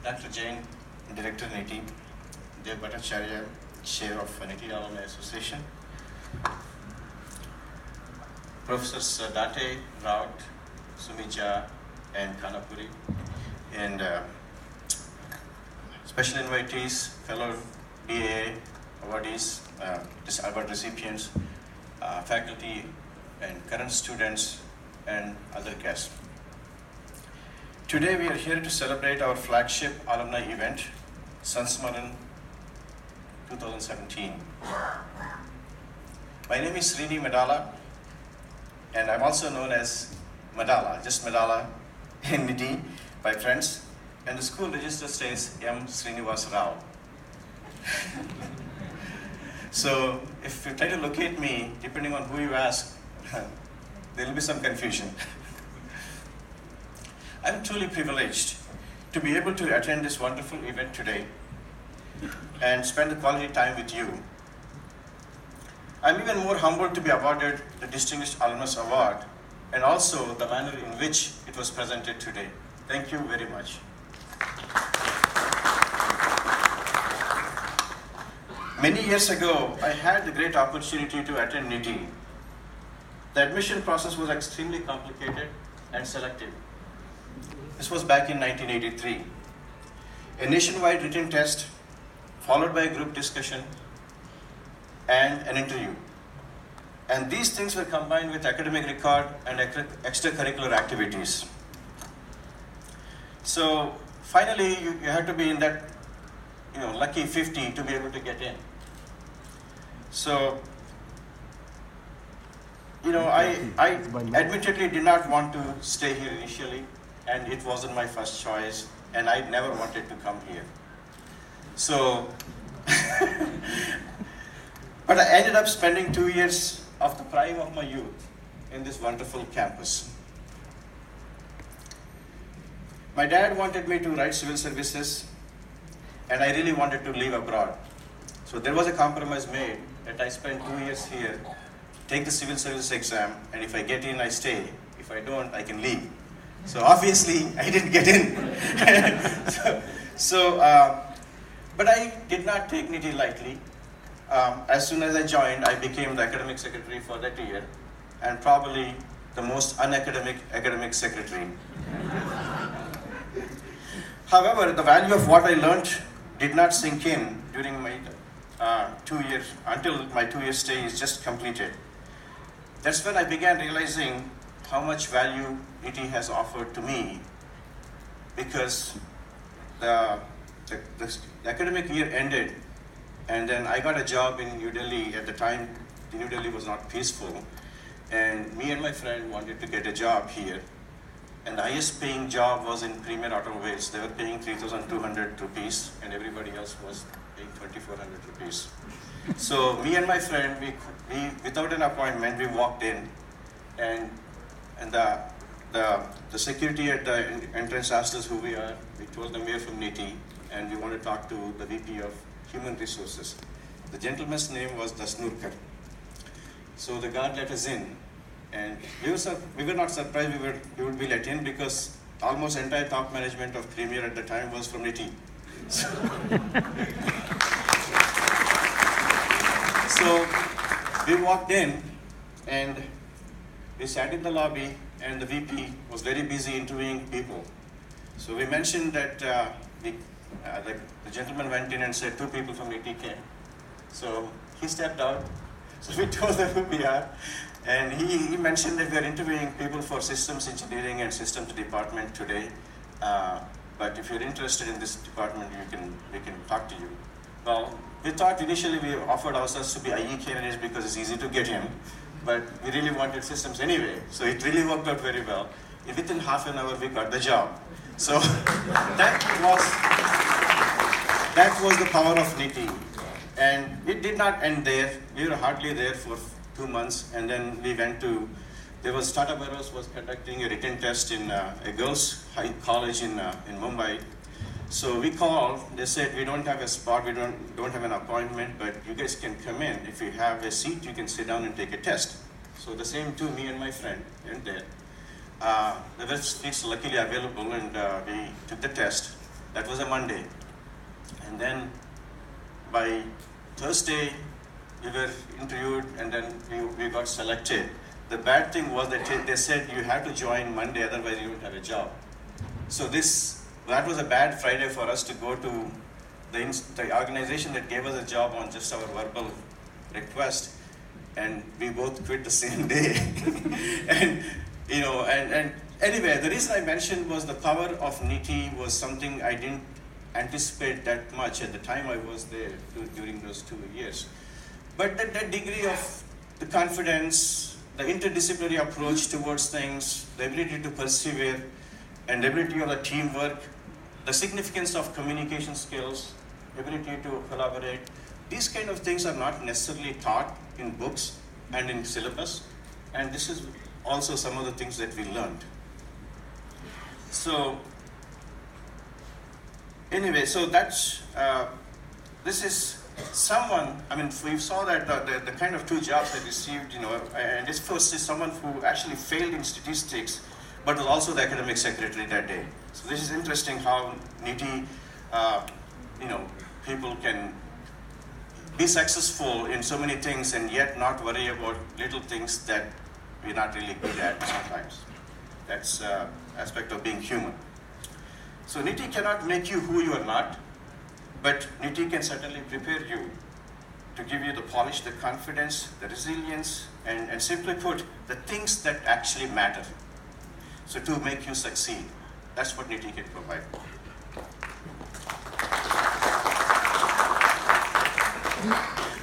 Dr. Jain, Director NITIE, Dev Bhattacharya, Chair of NITIE Alumni Association, Professors Date, Raut, Sumija, and Kanapuri, and special invitees, fellow DAA awardees, award recipients, faculty and current students, and other guests. Today we are here to celebrate our flagship alumni event, Sansmaran 2017. My name is Srini Madala, and I'm also known as Madala, just Madala in NITIE by friends, and the school register says M. Srinivas Rao. So if you try to locate me, depending on who you ask, there will be some confusion. I'm truly privileged to be able to attend this wonderful event today and spend the quality time with you. I'm even more humbled to be awarded the Distinguished Alumnus Award and also the manner in which it was presented today. Thank you very much. Many years ago, I had the great opportunity to attend NITIE. The admission process was extremely complicated and selective. This was back in 1983. A nationwide written test, followed by a group discussion and an interview. And these things were combined with academic record and extracurricular activities. So finally, you had to be in that lucky 50 to be able to get in. So, I admittedly did not want to stay here initially, and it wasn't my first choice, and I never wanted to come here. So, but I ended up spending 2 years of the prime of my youth in this wonderful campus. My dad wanted me to write civil services, and I really wanted to live abroad. So there was a compromise made that I spend 2 years here, take the civil service exam, and if I get in, I stay. If I don't, I can leave. So obviously, I didn't get in. But I did not take NITIE lightly. As soon as I joined, I became the academic secretary for that year, and probably the most unacademic academic secretary. However, the value of what I learned did not sink in during my 2 years, until my 2 year stay is just completed. That's when I began realizing how much value NITIE has offered to me, because the academic year ended, and then I got a job in New Delhi. At the time, New Delhi was not peaceful, and me and my friend wanted to get a job here. And the highest paying job was in Premier Automobiles. They were paying 3,200 rupees, and everybody else was paying 2,400 rupees. So me and my friend, we without an appointment, we walked in, and the security at the entrance asked us who we are. We told them we are from NITIE, and we want to talk to the VP of Human Resources. The gentleman's name was Dasnurkar. So the guard let us in, and we were not surprised we would be let in, because almost entire top management of Premier at the time was from NITIE. So we walked in, and we sat in the lobby, and the VP was very busy interviewing people. So we mentioned that the gentleman went in and said 2 people from NITIE came. So he stepped out. So we told them who we are. And he mentioned that we are interviewing people for systems engineering and systems department today. But if you're interested in this department, we can talk to you. Well, we thought initially we offered ourselves to be IE candidates because it's easy to get in, but we really wanted systems anyway. So it really worked out very well. Within half an hour, we got the job. So that was the power of NITIE. And it did not end there. We were hardly there for 2 months, and then we went to, Tata Burroughs was conducting a written test in a girls' high college in Mumbai. So we called, they said, we don't have a spot, we don't have an appointment, but you guys can come in. If you have a seat, you can sit down and take a test. So the same to me and my friend went there. There were seats luckily available, and we took the test. That was a Monday. And then by Thursday, we were interviewed and then we got selected. The bad thing was that they said you had to join Monday, otherwise you wouldn't have a job. So that was a bad Friday for us to go to the organization that gave us a job on just our verbal request, and we both quit the same day. and anyway, the reason I mentioned was the power of NITIE was something I didn't anticipate that much at the time I was there during those 2 years. But that degree of the confidence, the interdisciplinary approach towards things, the ability to persevere, and the ability of the teamwork, the significance of communication skills, ability to collaborate, these kind of things are not necessarily taught in books and in syllabus, and this is also some of the things that we learned. So anyway, so that's, this is someone, I mean, we saw that the kind of 2 jobs I received, and this first is someone who actually failed in statistics, but was also the academic secretary that day. So this is interesting how NITIE, people can be successful in so many things and yet not worry about little things that we're not really good at sometimes. That's aspect of being human. So NITIE cannot make you who you are not, but NITIE can certainly prepare you to give you the polish, the confidence, the resilience, and simply put, the things that actually matter. So to make you succeed, that's what NITIE can provide.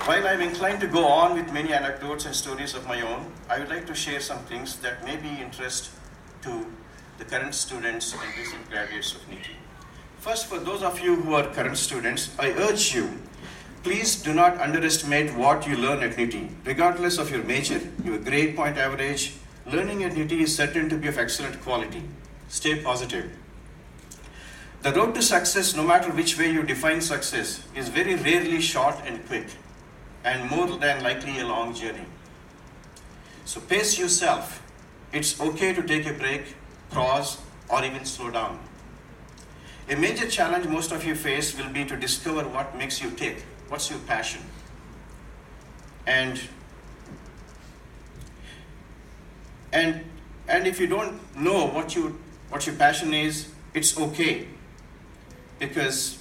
While I'm inclined to go on with many anecdotes and stories of my own, I would like to share some things that may be interest to the current students and recent graduates of NITIE. First, for those of you who are current students, I urge you, please do not underestimate what you learn at NITIE. Regardless of your major, your grade point average, learning at NITIE is certain to be of excellent quality. Stay positive. The road to success, no matter which way you define success, is very rarely short and quick, and more than likely a long journey. So pace yourself. It's okay to take a break, pause, or even slow down. A major challenge most of you face will be to discover what makes you tick. What's your passion? And if you don't know what your passion is, it's okay, because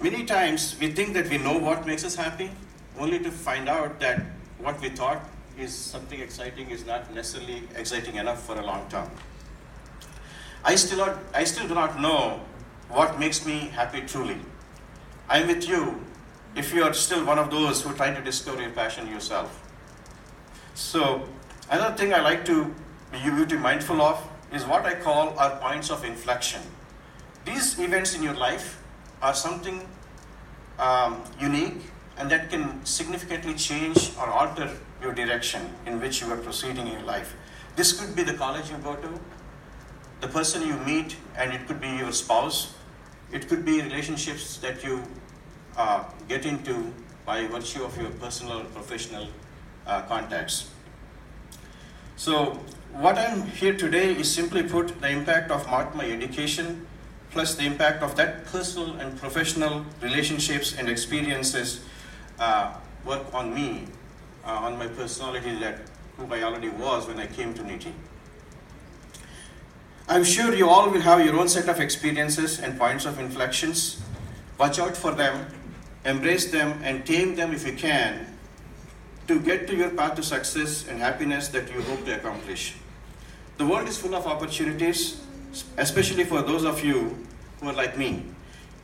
many times we think that we know what makes us happy, only to find out that what we thought is something exciting is not necessarily exciting enough for a long term. I still do not know what makes me happy truly. I'm with you if you are still one of those who try to discover your passion yourself. So another thing I like to be mindful of is what I call our points of inflection. These events in your life are something unique and that can significantly change or alter your direction in which you are proceeding in your life. This could be the college you go to, the person you meet, and it could be your spouse. It could be relationships that you get into by virtue of your personal or professional contacts. So what I'm here today is simply put the impact of my education plus the impact of that personal and professional relationships and experiences work on me, on my personality, that who I already was when I came to NITIE. I'm sure you all will have your own set of experiences and points of inflections. Watch out for them, embrace them, and tame them if you can to get to your path to success and happiness that you hope to accomplish. The world is full of opportunities, especially for those of you who are like me.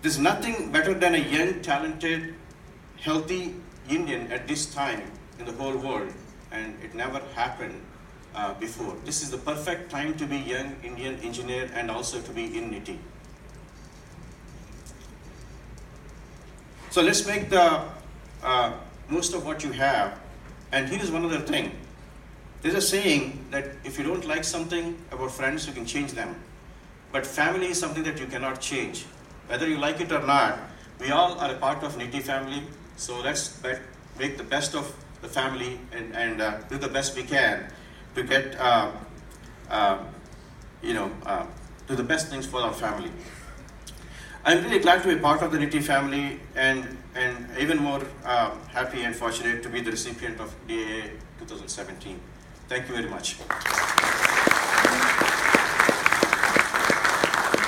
There's nothing better than a young, talented, healthy Indian at this time in the whole world, and it never happened before. This is the perfect time to be young Indian engineer and also to be in NITIE. So let's make the most of what you have. And here is one other thing. There's a saying that if you don't like something about friends, you can change them. But family is something that you cannot change. Whether you like it or not, we all are a part of NITIE family. So let's make the best of the family and do the best we can to get do the best things for our family. I'm really glad to be part of the NITIE family, and even more happy and fortunate to be the recipient of DAA 2017. Thank you very much.